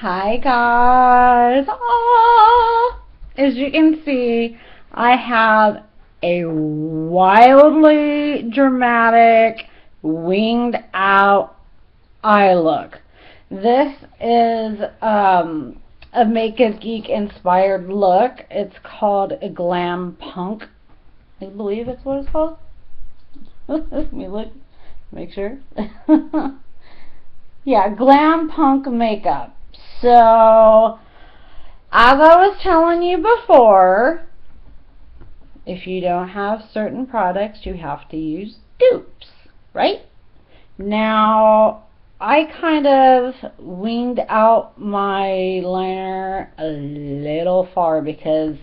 Hi guys! As you can see, I have a wildly dramatic winged out eye look. This is a Makeup Geek inspired look. It's called a Glam Punk. I believe that's what it's called. Let me look, make sure. Yeah, Glam Punk makeup. So, as I was telling you before, if you don't have certain products, you have to use dupes, right? Now, I kind of winged out my liner a little far because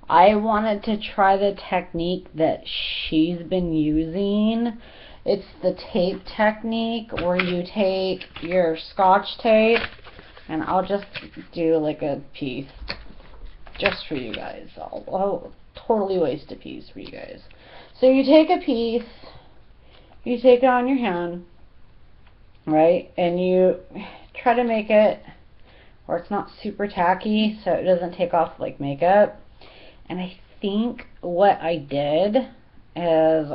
I wanted to try the technique that she's been using. It's the tape technique where you take your Scotch tape, and I'll just do like a piece just for you guys. I'll totally waste a piece for you guys. So you take a piece, you take it on your hand, right, and you try to make it where it's not super tacky so it doesn't take off like makeup. And I think what I did is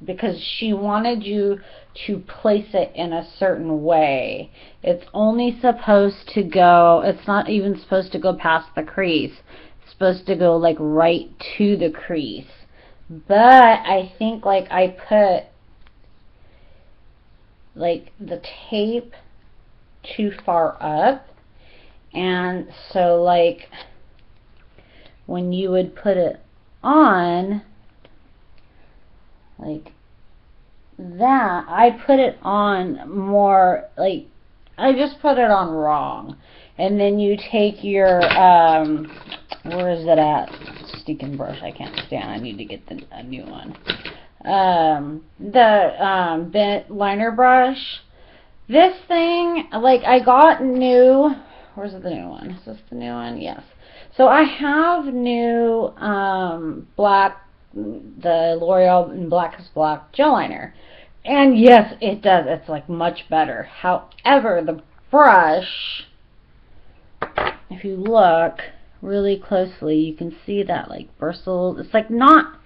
because she wanted you to place it in a certain way. It's only supposed to go, it's not even supposed to go past the crease. It's supposed to go like right to the crease. But I think like I put like the tape too far up, and so like when you would put it on like that, I put it on more like, I just put it on wrong. And then you take your where is it at? Stinking brush, I can't stand. I need to get a new one. The bent liner brush. This thing, like, I got new. Where's the new one? Is this the new one? Yes. So I have new black, the L'Oreal in Black is Black gel liner. And yes, it does. It's like much better. However, the brush, if you look really closely, you can see that like bristles. It's like not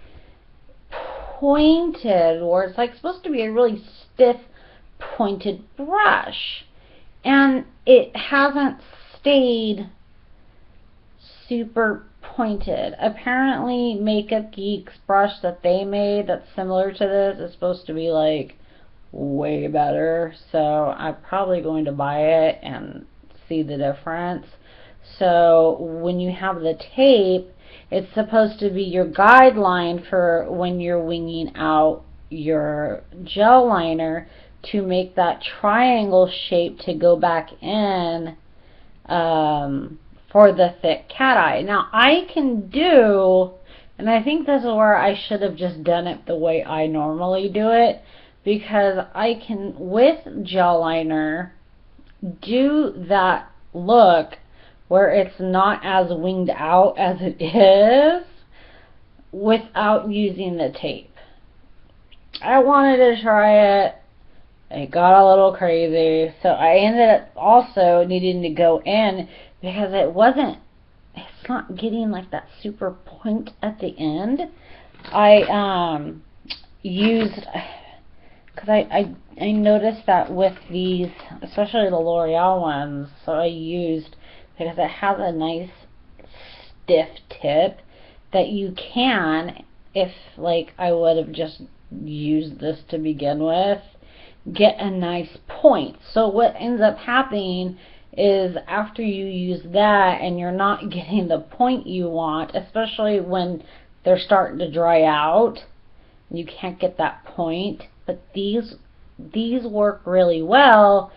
pointed, or it's like supposed to be a really stiff pointed brush. And it hasn't stayed super pointed. Apparently Makeup Geek's brush that they made that's similar to this is supposed to be like way better, so I'm probably going to buy it and see the difference. So when you have the tape, it's supposed to be your guideline for when you're winging out your gel liner to make that triangle shape to go back in for the thick cat eye. Now I can do, and I think this is where I should have just done it the way I normally do it, because I can, with gel liner, do that look where it's not as winged out as it is without using the tape. I wanted to try it. It got a little crazy, so I ended up also needing to go in because it's not getting like that super point at the end. I used, because I noticed that with these, especially the L'Oreal ones, so I used, because it has a nice stiff tip that you can, if like I would have just used this to begin with, get a nice point. So what ends up happening is after you use that and you're not getting the point you want, especially when they're starting to dry out, you can't get that point. But these work really well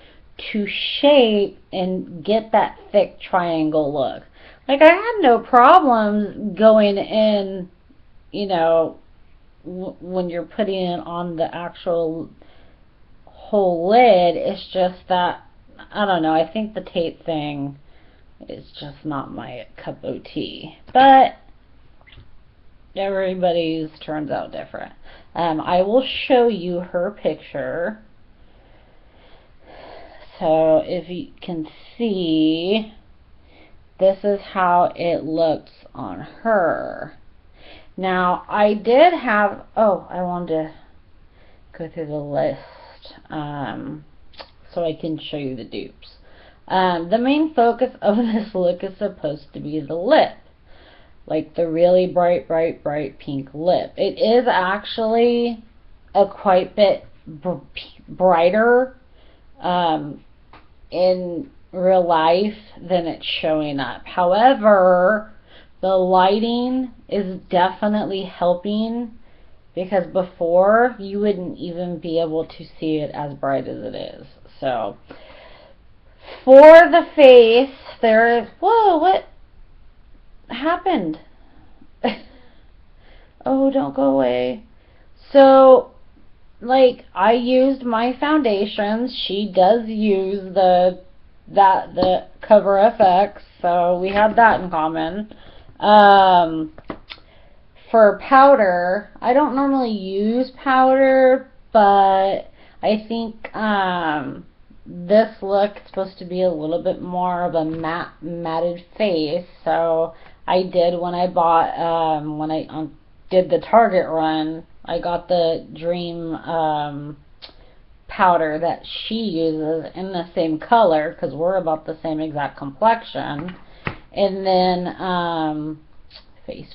to shape and get that thick triangle look. Like, I had no problems going in, you know, when you're putting it on the actual whole lid. It's just that, I don't know, I think the tape thing is just not my cup of tea. But everybody's turns out different. I will show you her picture. So if you can see, this is how it looks on her. Now, I did have, I wanted to go through the list so I can show you the dupes. The main focus of this look is supposed to be the lip. Like the really bright, bright, bright pink lip. It is actually a quite bit brighter in real life than it's showing up. However, the lighting is definitely helping, because before you wouldn't even be able to see it as bright as it is. So for the face, there is, whoa, what happened? Oh, don't go away. So, like, I used my foundations. She does use the Cover FX, so we had that in common. For powder, I don't normally use powder, but I think this look is supposed to be a little bit more of a matted face, so I did when I bought, when I did the Target run, I got the Dream powder that she uses in the same color, because we're about the same exact complexion. And then face.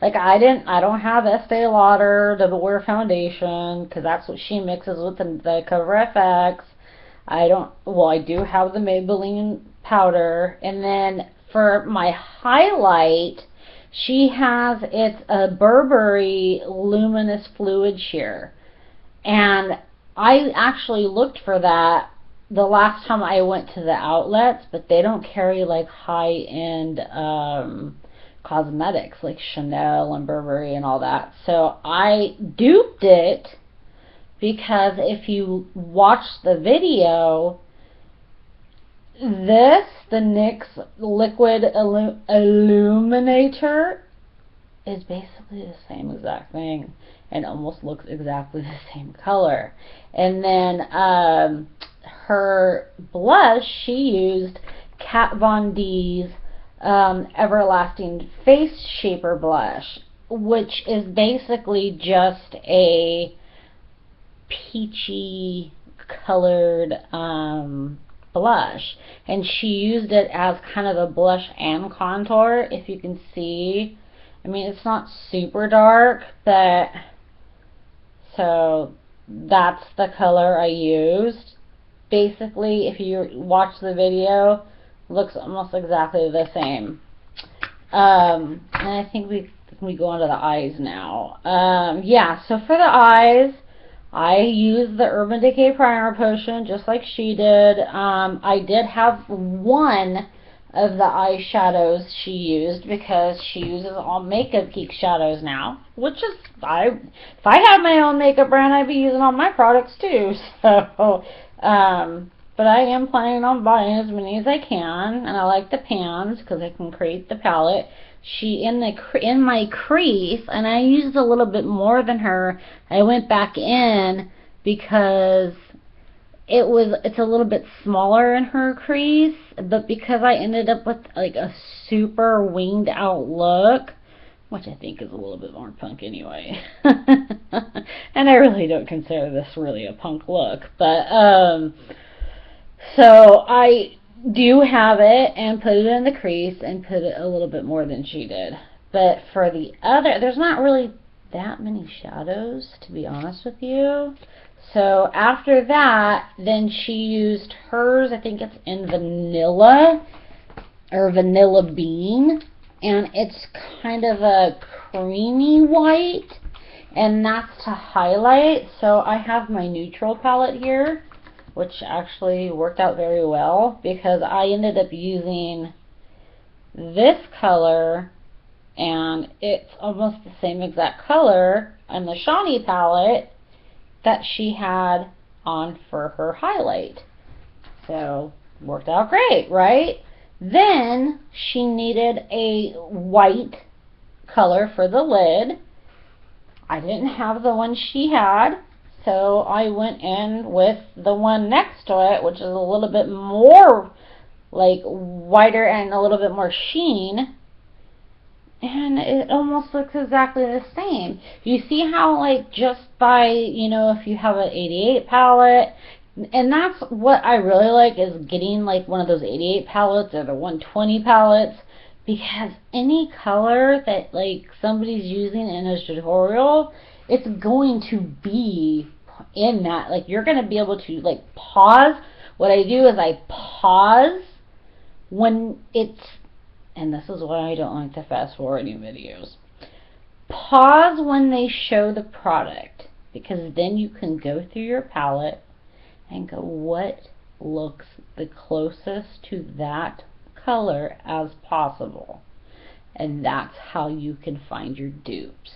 Like I don't have Estee Lauder to wear foundation, because that's what she mixes with the Cover FX. I do have the Maybelline powder. And then for my highlight, she has, it's a Burberry Luminous Fluid Sheer. And I actually looked for that the last time I went to the outlets, but they don't carry like high-end cosmetics like Chanel and Burberry and all that. So I duped it, because if you watch the video, the NYX Liquid Illuminator is basically the same exact thing and almost looks exactly the same color. And then her blush, she used Kat Von D's Everlasting Face Shaper Blush, which is basically just a peachy colored blush, and she used it as kind of a blush and contour. If you can see, I mean, it's not super dark, but so that's the color I used. Basically, if you watch the video, it looks almost exactly the same. And I think we go on to the eyes now. Yeah, so for the eyes, I used the Urban Decay Primer Potion just like she did. I did have one of the eyeshadows she used, because she uses all Makeup Geek shadows now, which is, if I had my own makeup brand, I'd be using all my products too. So, but I am planning on buying as many as I can, and I like the pans because I can create the palette. She in my crease, and I used a little bit more than her. I went back in because it's a little bit smaller in her crease, but because I ended up with like a super winged out look, which I think is a little bit more punk anyway. And I really don't consider this really a punk look, but so I do have it and put it in the crease and put it a little bit more than she did. But for the other, there's not really that many shadows, to be honest with you. So after that, then she used hers, I think it's in Vanilla or Vanilla Bean, and it's kind of a creamy white, and that's to highlight. So I have my neutral palette here, which actually worked out very well, because I ended up using this color, and it's almost the same exact color on the Shawnee palette that she had on for her highlight. So worked out great, right? Then she needed a white color for the lid. I didn't have the one she had, So I went in with the one next to it, which is a little bit more like whiter and a little bit more sheen. And it almost looks exactly the same. You see how, like, just by, if you have an 88 palette, and that's what I really like, is getting like one of those 88 palettes or the 120 palettes, because any color that like somebody's using in a tutorial, it's going to be in that. Like, you're going to be able to like pause. What I do is I pause when it's, and this is why I don't like to fast forwarding videos. Pause when they show the product, because then you can go through your palette and go, what looks the closest to that color as possible. And that's how you can find your dupes.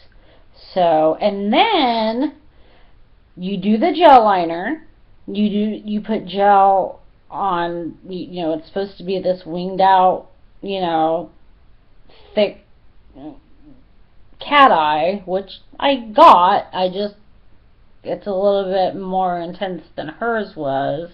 So, and then you do the gel liner. You put gel on, it's supposed to be this winged out, thick cat eye, which I got. It's a little bit more intense than hers was,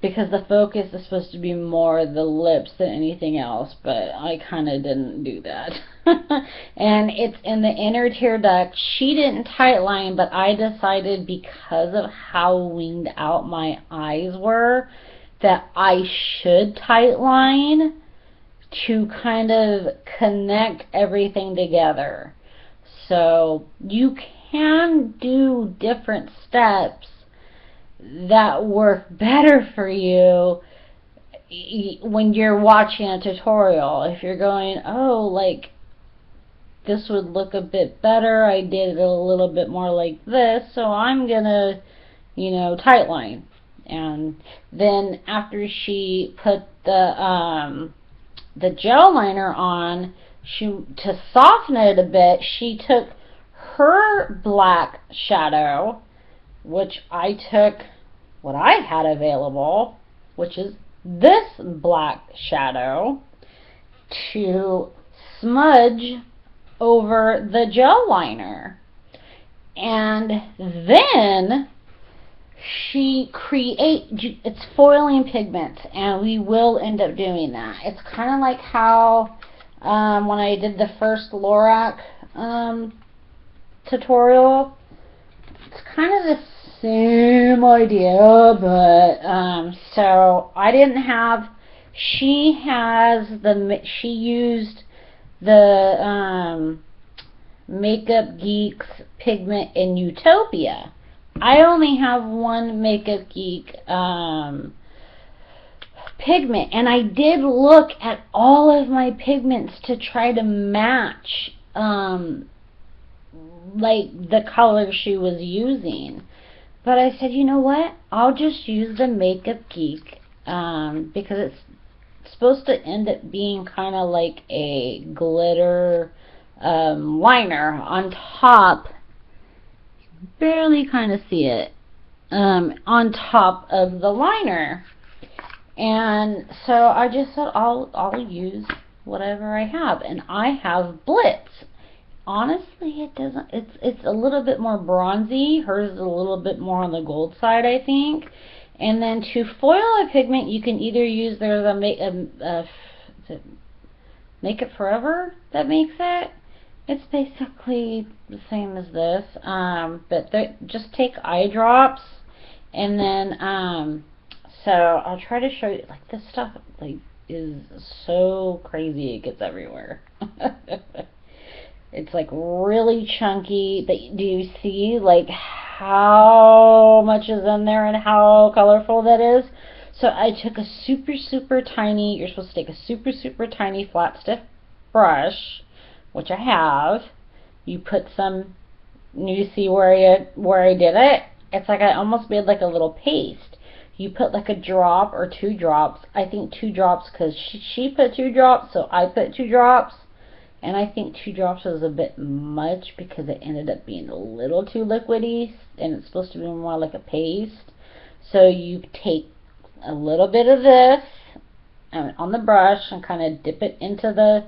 because the focus is supposed to be more the lips than anything else, but I kind of didn't do that. And it's in the inner tear duct. She didn't tightline, but I decided, because of how winged out my eyes were, that I should tightline to kind of connect everything together. So you can do different steps that work better for you when you're watching a tutorial. If you're going, oh, like, this would look a bit better, I did it a little bit more like this, so I'm gonna, tightline. And then after she put the gel liner on, to soften it a bit, she took her black shadow, which I took what I had available, which is this black shadow, to smudge over the gel liner. And then it's foiling pigments, and we will end up doing that. It's kind of like how when I did the first Lorac tutorial, it's kind of the same idea, but so I didn't have, she used the Makeup Geek's pigment in Utopia. I only have one Makeup Geek pigment, and I did look at all of my pigments to try to match like the color she was using. But I said, you know what, I'll just use the Makeup Geek, because it's supposed to end up being kind of like a glitter liner on top. Barely kind of see it on top of the liner. And so I just said, I'll use whatever I have, and I have Blitz. Honestly, it's a little bit more bronzy. Hers is a little bit more on the gold side, I think. And then to foil a pigment, you can either use, there's a Make It Forever that makes it. It's basically the same as this, but just take eye drops, and then so I'll try to show you. Like, this stuff like is so crazy, it gets everywhere. It's like really chunky. But do you see like how much is in there and how colorful that is? So I took a super tiny, you're supposed to take a super tiny flat stiff brush, which I have. You put some, you see where I did it? It's like I almost made like a little paste. You put like a drop or 2 drops. I think 2 drops because she put 2 drops, so I put 2 drops. And I think 2 drops was a bit much because it ended up being a little too liquidy, and it's supposed to be more like a paste. So you take a little bit of this on the brush and kind of dip it into the,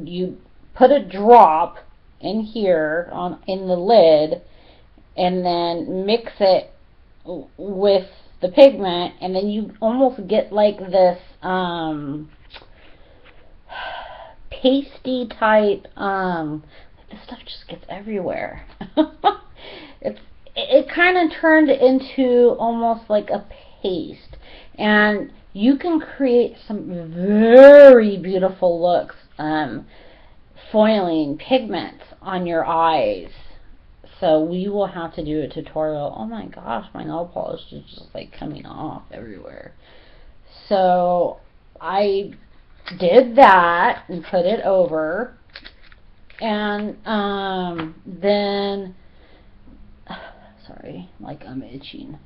you put a drop in here in the lid, and then mix it with the pigment, and then you almost get like this pasty type, this stuff just gets everywhere. It kind of turned into almost like a paste, and you can create some very beautiful looks foiling pigments on your eyes. So we will have to do a tutorial. Oh my gosh, my nail polish is just like coming off everywhere. So I did that and put it over, and then sorry, like I'm itching.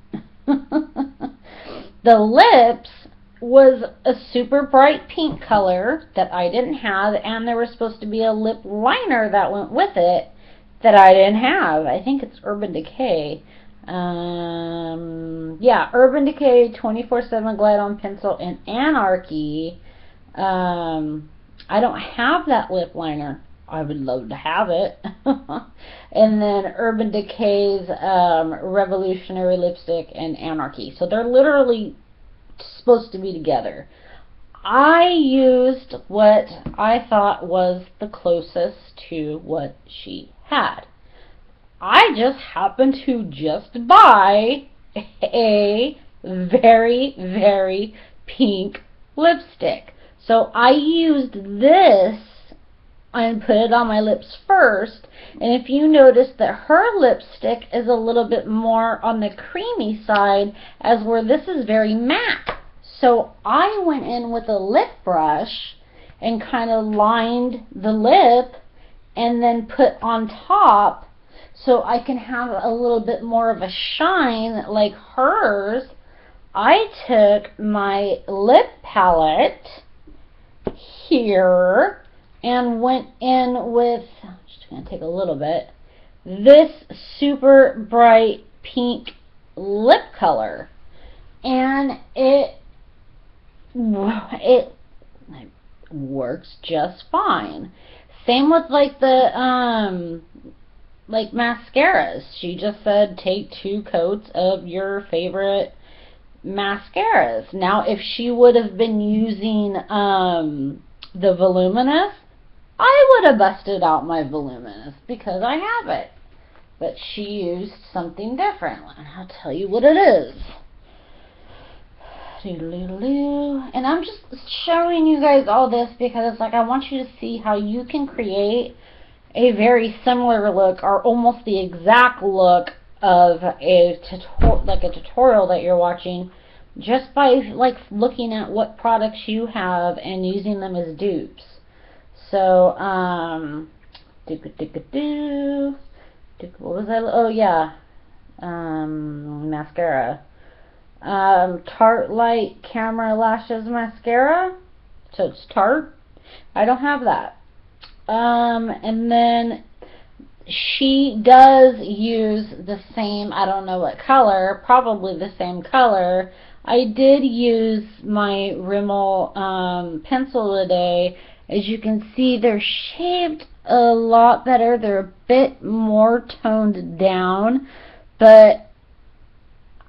The lips was a super bright pink color that I didn't have, and there was supposed to be a lip liner that went with it that I didn't have. I think it's Urban Decay. Yeah, Urban Decay 24/7 Glide On Pencil in Anarchy. I don't have that lip liner. I would love to have it. And then Urban Decay's Revolutionary Lipstick and Anarchy. So they're literally supposed to be together. I used what I thought was the closest to what she had. I just happened to just buy a very, very pink lipstick. So I used this and put it on my lips first, and if you notice that her lipstick is a little bit more on the creamy side, as where this is very matte. So I went in with a lip brush and kind of lined the lip and then put on top so I can have a little bit more of a shine like hers. I took my lip palette here and went in with, I'm just going to take a little bit, this super bright pink lip color. And it works just fine. Same with like the like mascaras. She just said take 2 coats of your favorite mascaras. Now if she would have been using the voluminous, I would have busted out my voluminous because I have it. But she used something different, and I'll tell you what it is. And I'm just showing you guys all this because it's like I want you to see how you can create a very similar look or almost the exact look of a tutorial that you're watching just by like looking at what products you have and using them as dupes. So what was that? Oh yeah, mascara. Tarte Light Camera Lashes Mascara. So it's Tarte. I don't have that. And then she does use the same, I don't know what color, probably the same color. I did use my Rimmel pencil today. As you can see, they're shaped a lot better. They're a bit more toned down, but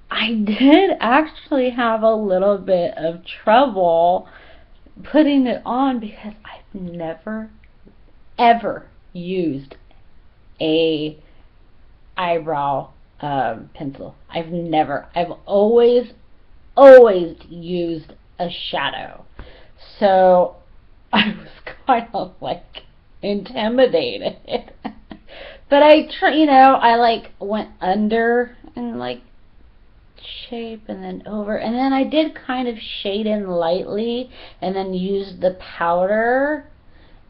I did actually have a little bit of trouble putting it on because I've never ever used a eyebrow pencil. I've always used a shadow. So I was kind of like intimidated. But I like went under and like shape and then over, and then I did kind of shade in lightly and then used the powder,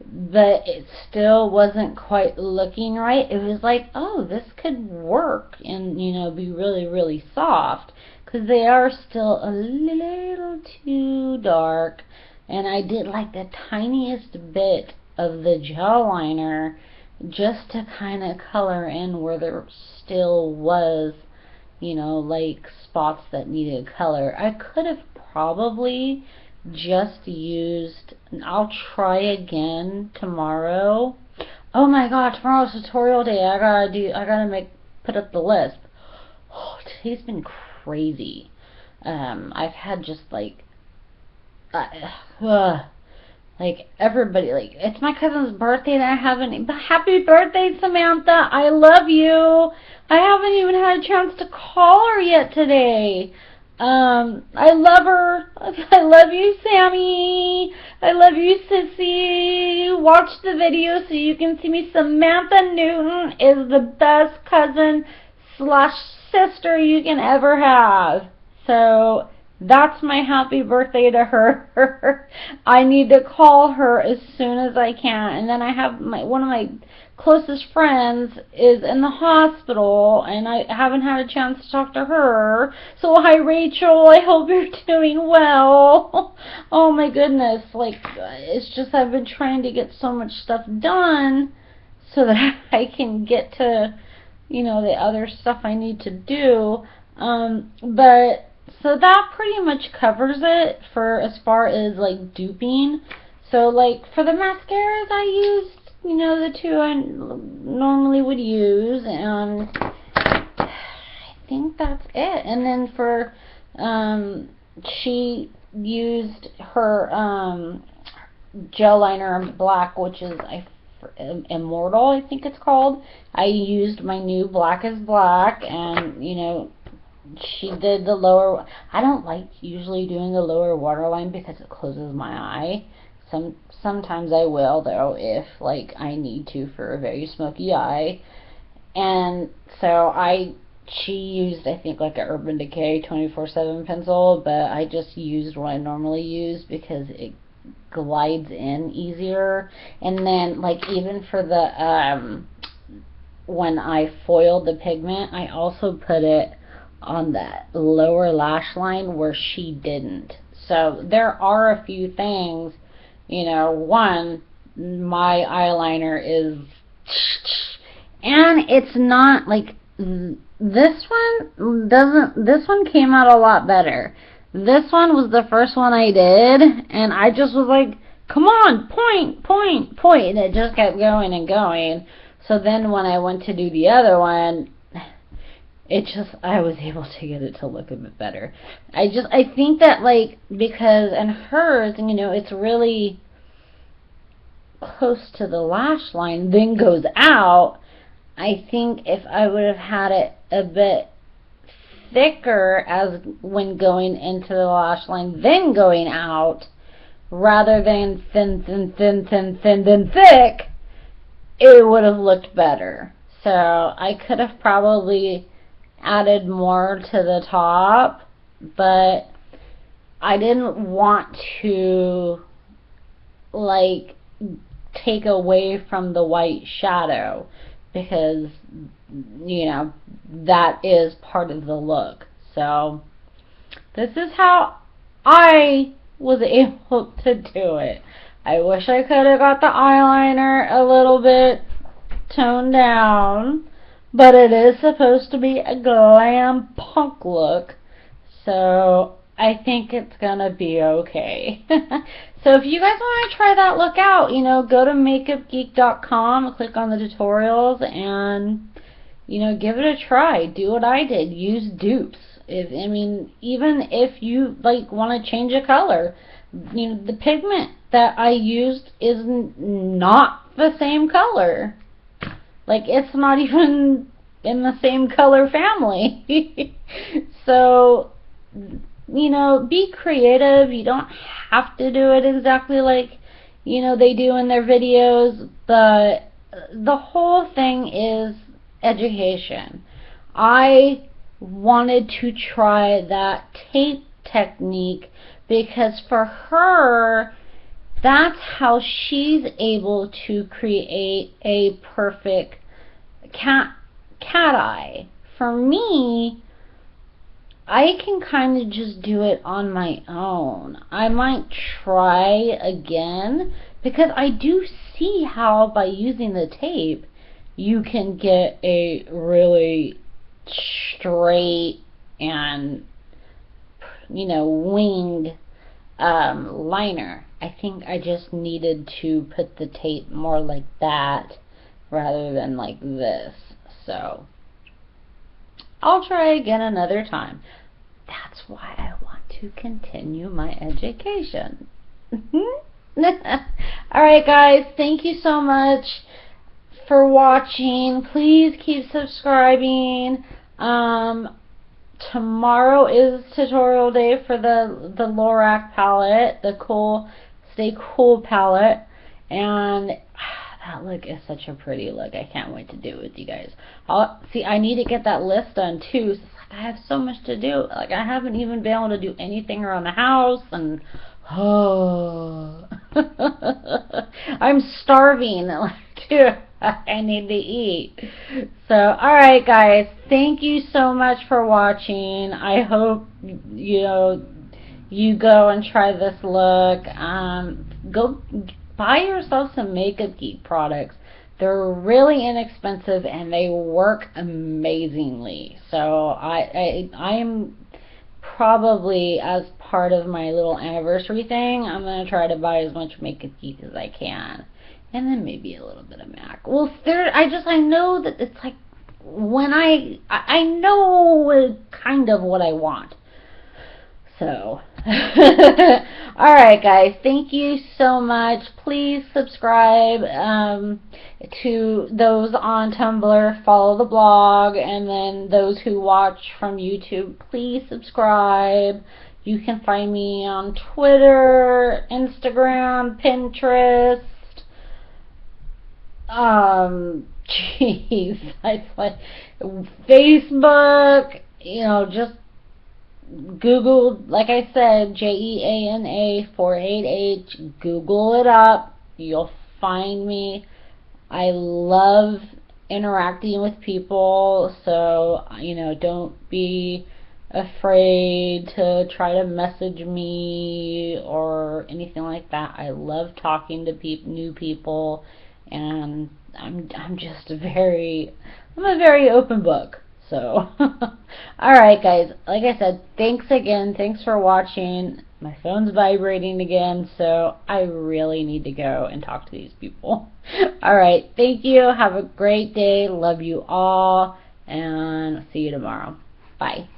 but it still wasn't quite looking right. It was like, oh, this could work and be really, really soft, because they are still a little too dark. And I did like the tiniest bit of the gel liner just to kind of color in where there still was like spots that needed color. I could have probably just used, I'll try again tomorrow. Oh my god, tomorrow's tutorial day. I gotta put up the list. Oh, today's been crazy. I've had just uh, uh, like everybody, like it's my cousin's birthday and I haven't. Happy birthday, Samantha! I love you. I haven't even had a chance to call her yet today. I love her. I love you, Sammy. I love you, Sissy. Watch the video so you can see me. Samantha Newton is the best cousin slash sister you can ever have. So that's my happy birthday to her. I need to call her as soon as I can. And then I have one of my closest friends is in the hospital, and I haven't had a chance to talk to her. So hi, Rachel. I hope you're doing well. Oh my goodness. It's just I've been trying to get so much stuff done so that I can get to, the other stuff I need to do. But so that pretty much covers it for as far as duping. So for the mascaras I used, the two I normally would use, and I think that's it. And then for she used her gel liner in black, which is Immortal, I think it's called. I used my new Black is Black, and she did the lower. I don't like usually doing the lower waterline because it closes my eye. Sometimes I will, though, if I need to for a very smoky eye. And so she used, I think, a Urban Decay 24/7 pencil, but I just used what I normally use because it glides in easier. And then even for the when I foiled the pigment, I also put it on that lower lash line where she didn't. So there are a few things, one, my eyeliner is, and it's not this one came out a lot better. This one was the first one I did, and I just was like, come on, point, and it just kept going and going. So then when I went to do the other one, I was able to get it to look a bit better. I think that because, and hers, it's really close to the lash line, then goes out. I think if I would have had it a bit thicker as when going into the lash line, then going out, rather than thin, then thick, it would have looked better. So I could have probably added more to the top, but I didn't want to take away from the white shadow because that is part of the look. So this is how I was able to do it. I wish I could have got the eyeliner a little bit toned down, but it is supposed to be a glam punk look, so I think it's gonna be okay. So if you guys want to try that look out, go to makeupgeek.com, click on the tutorials, and give it a try. Do what I did. Use dupes. Even if you want to change a color, the pigment that I used is not the same color. It's not even in the same color family. So, be creative. You don't have to do it exactly they do in their videos, but the whole thing is education. I wanted to try that tape technique because for her, that's how she's able to create a perfect cat eye. For me, I can kind of just do it on my own. I might try again because I do see how by using the tape you can get a really straight and winged liner. I think I just needed to put the tape more like that rather than like this. So I'll try again another time. That's why I want to continue my education. Alright guys, thank you so much for watching. Please keep subscribing. Tomorrow is tutorial day for the Lorac palette, the Stay Cool palette, and that look is such a pretty look. I can't wait to do it with you guys. I need to get that list done too. So it's like I have so much to do. Like I haven't even been able to do anything around the house, and oh, I'm starving. Dude, I need to eat. So, alright guys, thank you so much for watching. I hope, you go and try this look. Go buy yourself some Makeup Geek products. They're really inexpensive and they work amazingly. So I'm probably, as part of my little anniversary thing, I'm going to try to buy as much Makeup Geek as I can. And then maybe a little bit of MAC. Well, I know that it's like, when I know kind of what I want. So, alright guys, thank you so much. Please subscribe to those on Tumblr, follow the blog, and then those who watch from YouTube, please subscribe. You can find me on Twitter, Instagram, Pinterest. Jeez, I like Facebook, just Google, like I said, JEANA48H, Google it up, you'll find me. I love interacting with people, so, don't be afraid to try to message me or anything like that. I love talking to new people, and I'm a very open book. So, alright guys, like I said, thanks again, thanks for watching. My phone's vibrating again, so I really need to go and talk to these people. Alright, thank you, have a great day, love you all, and see you tomorrow. Bye.